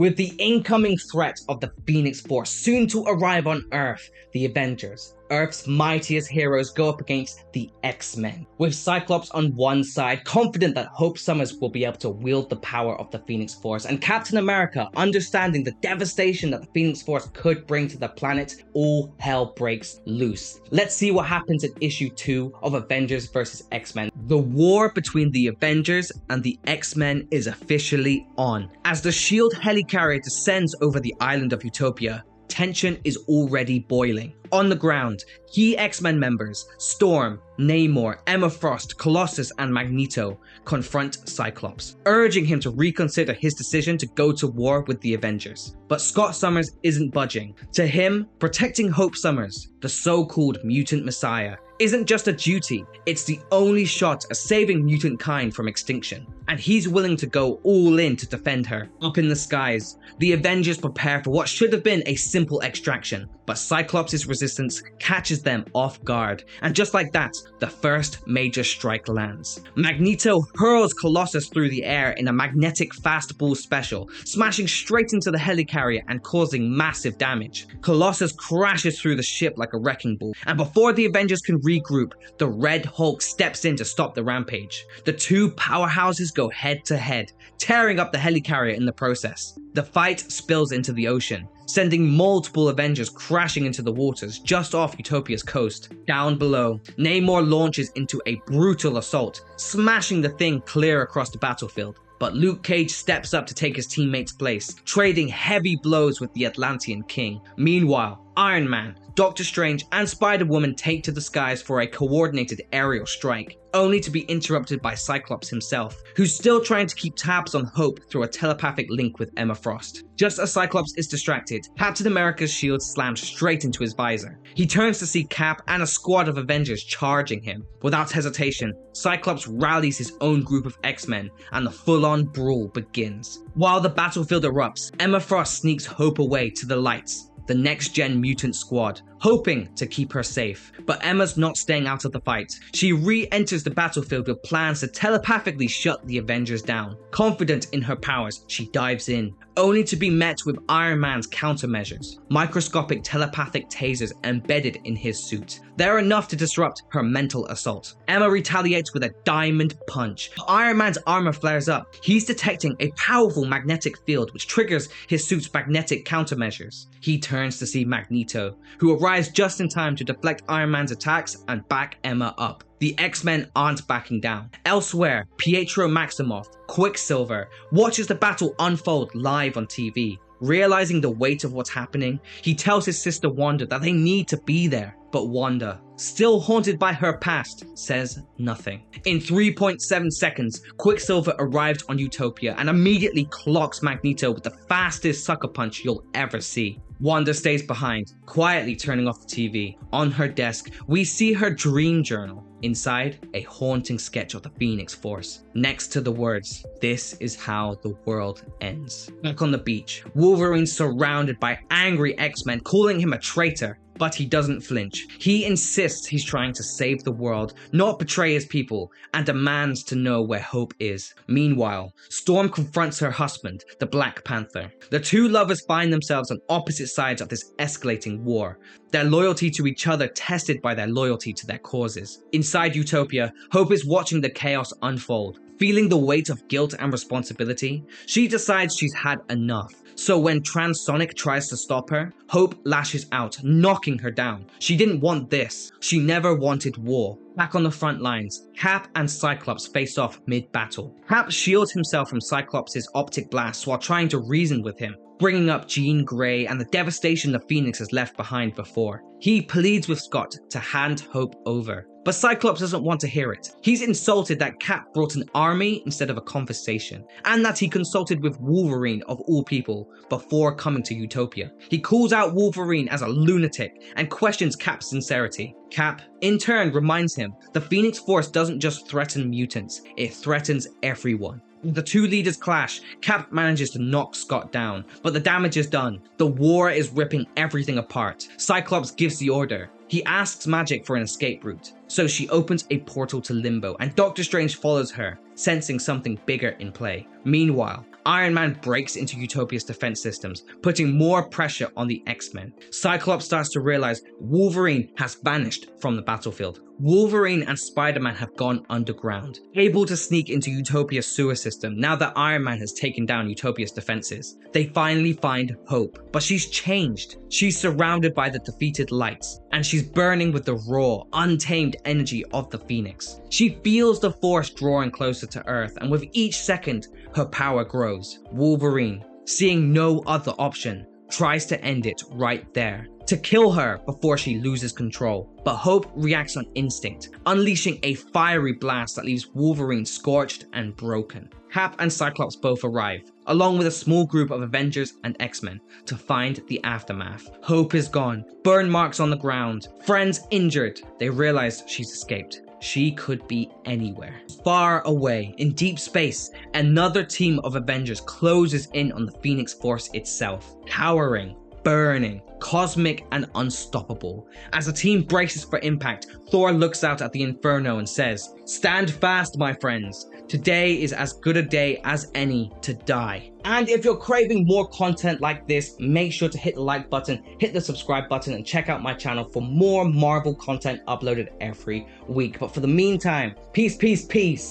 With the incoming threat of the Phoenix Force soon to arrive on Earth, the Avengers, Earth's mightiest heroes, go up against the X-Men, with Cyclops on one side, confident that Hope Summers will be able to wield the power of the Phoenix Force, and Captain America, understanding the devastation that the Phoenix Force could bring to the planet. All hell breaks loose. Let's see what happens in issue 2 of Avengers vs. X-Men. The war between the Avengers and the X-Men is officially on. As the SHIELD helicarrier descends over the island of Utopia, tension is already boiling. On the ground, key X-Men members Storm, Namor, Emma Frost, Colossus, and Magneto confront Cyclops, urging him to reconsider his decision to go to war with the Avengers. But Scott Summers isn't budging. To him, protecting Hope Summers, the so-called mutant messiah, isn't just a duty, it's the only shot at saving Mutantkind from extinction. And he's willing to go all in to defend her. Up in the skies, the Avengers prepare for what should have been a simple extraction, but Cyclops' resistance catches them off guard, and just like that, the first major strike lands. Magneto hurls Colossus through the air in a magnetic fastball special, smashing straight into the helicarrier and causing massive damage. Colossus crashes through the ship like a wrecking ball, and before the Avengers can regroup, the Red Hulk steps in to stop the rampage. The two powerhouses go head to head, tearing up the helicarrier in the process. The fight spills into the ocean, sending multiple Avengers crashing into the waters just off Utopia's coast. Down below, Namor launches into a brutal assault, smashing the thing clear across the battlefield. But Luke Cage steps up to take his teammate's place, trading heavy blows with the Atlantean King. Meanwhile, Iron Man, Doctor Strange, and Spider-Woman take to the skies for a coordinated aerial strike, only to be interrupted by Cyclops himself, who's still trying to keep tabs on Hope through a telepathic link with Emma Frost. Just as Cyclops is distracted, Captain America's shield slams straight into his visor. He turns to see Cap and a squad of Avengers charging him. Without hesitation, Cyclops rallies his own group of X-Men, and the full-on brawl begins. While the battlefield erupts, Emma Frost sneaks Hope away to the lights, the next-gen mutant squad, hoping to keep her safe. But Emma's not staying out of the fight. She re-enters the battlefield with plans to telepathically shut the Avengers down. Confident in her powers, she dives in, only to be met with Iron Man's countermeasures, microscopic telepathic tasers embedded in his suit. They're enough to disrupt her mental assault. Emma retaliates with a diamond punch. Iron Man's armor flares up. He's detecting a powerful magnetic field which triggers his suit's magnetic countermeasures. He turns to see Magneto, who arrives just in time to deflect Iron Man's attacks and back Emma up. The X-Men aren't backing down. Elsewhere, Pietro Maximoff, Quicksilver, watches the battle unfold live on TV. Realizing the weight of what's happening, he tells his sister Wanda that they need to be there. But Wanda, still haunted by her past, says nothing. In 3.7 seconds, Quicksilver arrived on Utopia and immediately clocks Magneto with the fastest sucker punch you'll ever see. Wanda stays behind, quietly turning off the TV. On her desk, we see her dream journal. Inside, a haunting sketch of the Phoenix Force. Next to the words, "This is how the world ends." Back on the beach, Wolverine's surrounded by angry X-Men calling him a traitor. But he doesn't flinch. He insists he's trying to save the world, not betray his people, and demands to know where Hope is. Meanwhile, Storm confronts her husband, the Black Panther. The two lovers find themselves on opposite sides of this escalating war, their loyalty to each other tested by their loyalty to their causes. Inside Utopia, Hope is watching the chaos unfold. Feeling the weight of guilt and responsibility, she decides she's had enough. So when Transonic tries to stop her, Hope lashes out, knocking her down. She didn't want this. She never wanted war. Back on the front lines, Cap and Cyclops face off mid-battle. Cap shields himself from Cyclops' optic blasts while trying to reason with him, bringing up Jean Grey and the devastation the Phoenix has left behind before. He pleads with Scott to hand Hope over. But Cyclops doesn't want to hear it. He's insulted that Cap brought an army instead of a conversation, and that he consulted with Wolverine of all people before coming to Utopia. He calls out Wolverine as a lunatic and questions Cap's sincerity. Cap, in turn, reminds him the Phoenix Force doesn't just threaten mutants, it threatens everyone. The two leaders clash. Cap manages to knock Scott down, but the damage is done. The war is ripping everything apart. Cyclops gives the order. He asks Magic for an escape route, so she opens a portal to Limbo, and Doctor Strange follows her, sensing something bigger in play. Meanwhile, Iron Man breaks into Utopia's defense systems, putting more pressure on the X-Men. Cyclops starts to realize Wolverine has vanished from the battlefield. Wolverine and Spider-Man have gone underground, able to sneak into Utopia's sewer system now that Iron Man has taken down Utopia's defenses. They finally find Hope, but she's changed. She's surrounded by the defeated lights, and she's burning with the raw, untamed energy of the Phoenix. She feels the Force drawing closer to Earth, and with each second, her power grows. Wolverine, seeing no other option, tries to end it right there, to kill her before she loses control. But Hope reacts on instinct, unleashing a fiery blast that leaves Wolverine scorched and broken. Cap and Cyclops both arrive, along with a small group of Avengers and X-Men, to find the aftermath. Hope is gone, burn marks on the ground, friends injured. They realize she's escaped. She could be anywhere. Far away, in deep space, another team of Avengers closes in on the Phoenix Force itself, towering, burning, cosmic, and unstoppable. As the team braces for impact, Thor looks out at the Inferno and says, "Stand fast, my friends. Today is as good a day as any to die." And if you're craving more content like this, make sure to hit the like button, hit the subscribe button, and check out my channel for more Marvel content uploaded every week. But for the meantime, peace, peace, peace.